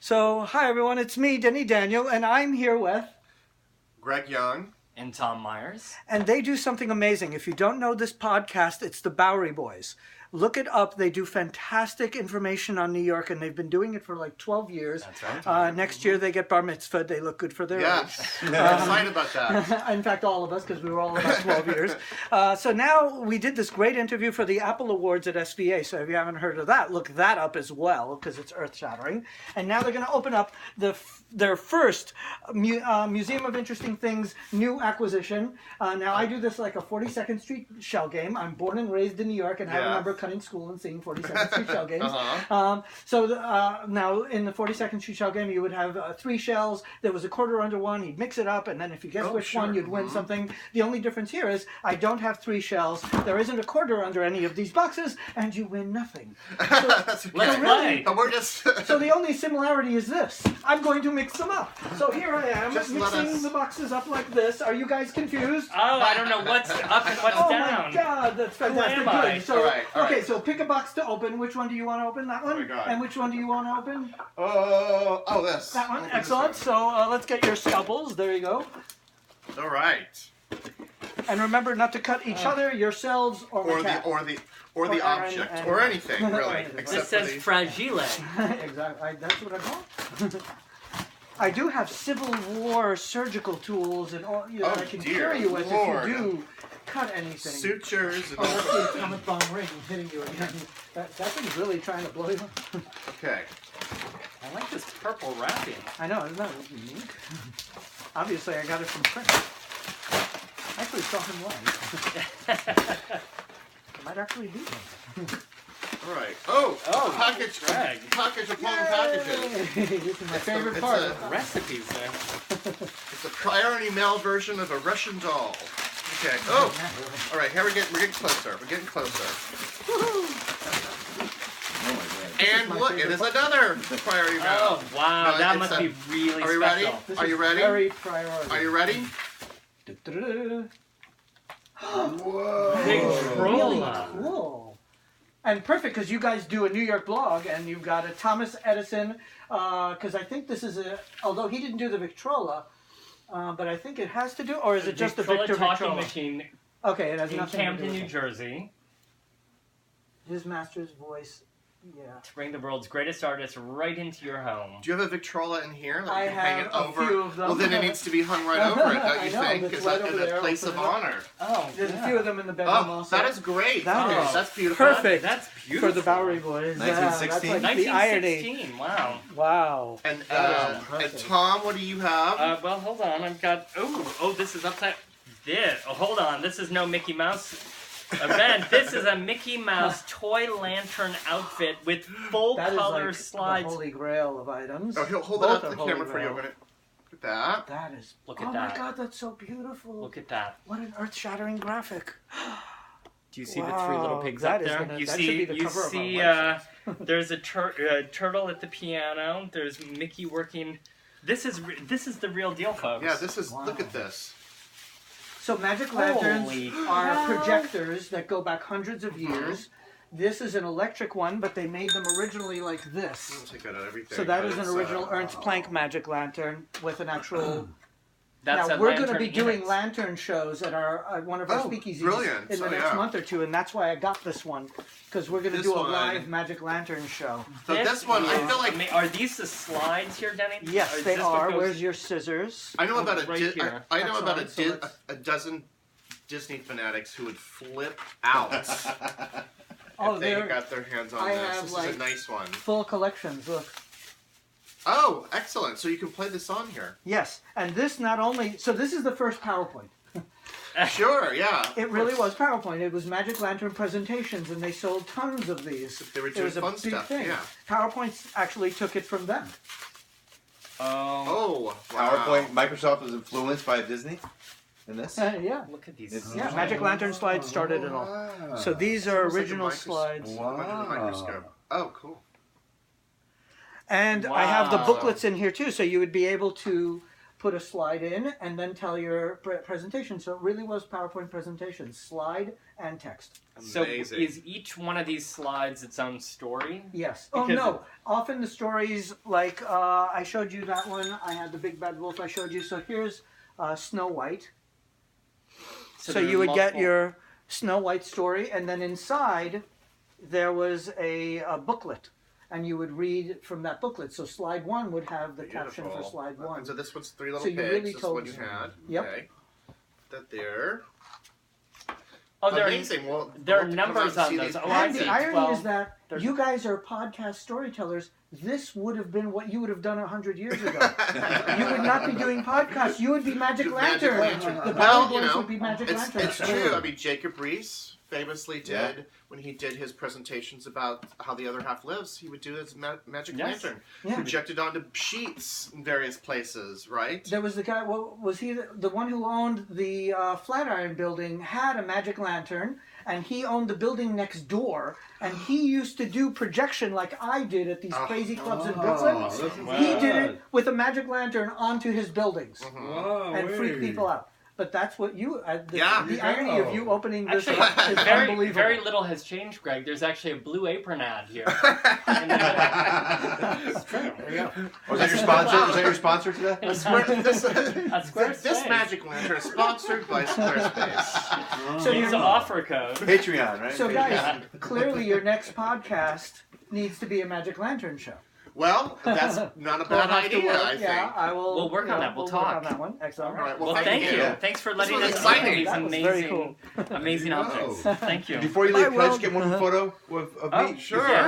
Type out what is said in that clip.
So, hi everyone, it's me, Denny Daniel, and I'm here with... Greg Young. And Tom Myers. And they do something amazing. If you don't know this podcast, it's the Bowery Boys. Look it up. They do fantastic information on New York, and they've been doing it for like 12 years. That's right. Next year they get bar mitzvah. They look good for their age. I'm excited about that. In fact, all of us, because we were all about 12 years. So now we did this great interview for the Apple Awards at SVA. So if you haven't heard of that, look that up as well, because it's earth-shattering. And now they're going to open up their first Museum of Interesting Things new acquisition. Now I do this like a 42nd Street shell game. I'm born and raised in New York, and I remember cutting school and seeing 42nd Street shell games. Now in the 42nd Street shell game, you would have 3 shells. There was a quarter under one. You'd mix it up, and then if you guess which one, you'd win something. The only difference here is I don't have 3 shells. There isn't a quarter under any of these boxes, and you win nothing. So, Let's play. We're just... So the only similarity is this. I'm going to mix them up. So here I am, mixing the boxes up like this. Are you guys confused? Oh, I don't know what's up and what's down. Oh my God, that's fantastic. Good. So, all right. Okay, so pick a box to open. Which one do you want to open? That one? Oh my God. And which one do you want to open? This. That one? Open Excellent. this one. So let's get your scalpels. There you go. All right. And remember not to cut each other, yourselves, or the Aaron object, and- or anything really. This This says fragile. Exactly. That's what I want. I do have Civil War surgical tools and all, you know, I can cure you with if you do cut anything. Sutures. And that's the atomic bomb ring hitting you again. That thing's really trying to blow you up. Okay. I like this purple wrapping. I know, isn't that unique? Obviously, I got it from Prince. I actually saw him live. I might actually be one. All right. Oh, package Greg. Package of plum packages. This is my favorite part. Recipes there. It's a priority mail version of a Russian doll. Okay. Oh. All right. Here we're getting closer. We're getting closer. And look, it is another priority mail. Oh, wow. No, that it's must be really Are we special. ready? This Are you is ready? Very priority. Are you ready? Whoa. Victrola. Really cool. And perfect, because you guys do a New York blog, and you've got a Thomas Edison, because I think this is although he didn't do the Victrola, but I think it has to do, or is it just the Victor talking Victrola? machine Okay, it has in nothing Camden, to do New with Jersey, it. His master's voice, yeah. to bring the world's greatest artists right into your home. Do you have a Victrola in here? That I you can hang have it a over? few of them. Well, then it needs to be hung right over it, don't I you know, think? it's Is right that over in there. a place We'll of put it up. honor? Oh, There's a few of them in the bedroom Oh, also. that is great. That is That's beautiful. perfect. That's beautiful. For the Bowery Boys. 1916? That's like the irony. 1916, wow. Wow. And impressive. Tom, what do you have? Well, hold on. I've got... Oh, this is upside... hold on. This is no Mickey Mouse event. This is a Mickey Mouse toy lantern outfit with full That color is like slides. the holy grail of items. Oh, hold Both it up are to the holy camera for you. grail. Look at that. That is... Look at oh that. my God, that's so beautiful. Look at that. What an earth-shattering graphic. Do you see the 3 little pigs that up is there? gonna- You that see, should be the you cover of our see. website. There's a turtle at the piano. There's Mickey working. This is the real deal, folks. Yeah, this is. Look at this. So magic lanterns Holy are projectors that go back hundreds of years. This is an electric one, but they made them originally like I'll this. take that out of everything. So that but is an it's, original Ernst Planck magic lantern with an actual... That's now, a we're going to lantern be doing image. lantern shows at our one of our Oh, speakeasies brilliant. in the So, next yeah. month or two, and that's why I got this one, because we're going to This do a one. live magic lantern show. So this one, I feel like Are these the slides here, Denny? Yes, Or is they this what are. goes- Where's your scissors? I know about right here. I know about Excellent. So a dozen Disney fanatics who would flip out Oh, if they they're got their hands on I this. have, This like- is a nice one. full collections. Look. Oh, excellent! So you can play this on here. Yes, and this not only... So this is the first PowerPoint. Sure, yeah. It really was PowerPoint. It was Magic Lantern presentations, and they sold tons of these. They were It doing was a fun big stuff. thing. Yeah. PowerPoint actually took it from them. Oh, Oh, wow. PowerPoint, Microsoft was influenced by Disney in this? Yeah. look at these. It's- Yeah, Magic Lantern slides started it all. Wow. So these are Almost like a original slides. Wow. Under the microscope. Oh, cool. And I have the Wow. booklets in here too, so you would be able to put a slide in, and then tell your presentation. So it really was PowerPoint presentation, slide and text. Amazing. So is each one of these slides its own story? Yes. Oh Because no. Often the stories, like I showed you that one. I had the big bad wolf. I showed you. So here's Snow White. So there you are would get multiple- your Snow White story, and then inside there was a booklet, and you would read from that booklet. So slide 1 would have the caption for Beautiful. slide 1. And so this one's Three Little So you Pigs. really This is told what you us. had. Yep. Okay. That there. Oh, there Amazing. Well, there are we'll have to come numbers out on and see those. these Oh, I And see. the irony 12. is that There's- you guys are podcast storytellers. This would have been what you would have done 100 years ago. You would not be doing podcasts. You would be Magic Magic Lantern. Lantern. The Well, Bowery you Boys know, would be Magic It's Lanterns. true. I mean, Jacob Reese famously did, Yeah. when he did his presentations about how the other half lives, he would do his magic Yes. lantern. Yeah. Projected onto sheets in various places, right? There was the guy. Well, was he the one who owned the Flatiron Building? Had a magic lantern, and he owned the building next door. And he used to do projection like I did at these crazy clubs in Brooklyn. He did it with a magic lantern onto his buildings and freaked people out. But that's what you. The irony of you opening this Actually, up is very, unbelievable. very little has changed, Greg. There's actually a Blue Apron ad here. It's true. There you go. Was that your sponsor? Was that your sponsor today? This Squarespace. magic lantern is sponsored by Squarespace. So Use you're the offer code. Patreon, right? So guys, clearly your next podcast needs to be a magic lantern show. Well, that's not a We'll bad have to idea, work- I think. Yeah, I will. We'll work on that. We'll Work talk. on that one. Excellent. All right. Well, thank you. Yeah. Thanks for This letting was us exciting. see these That was very amazing, amazing There you objects. go. Thank you. Before you leave, I can I just will. get one photo of Oh, me? Sure. Yeah.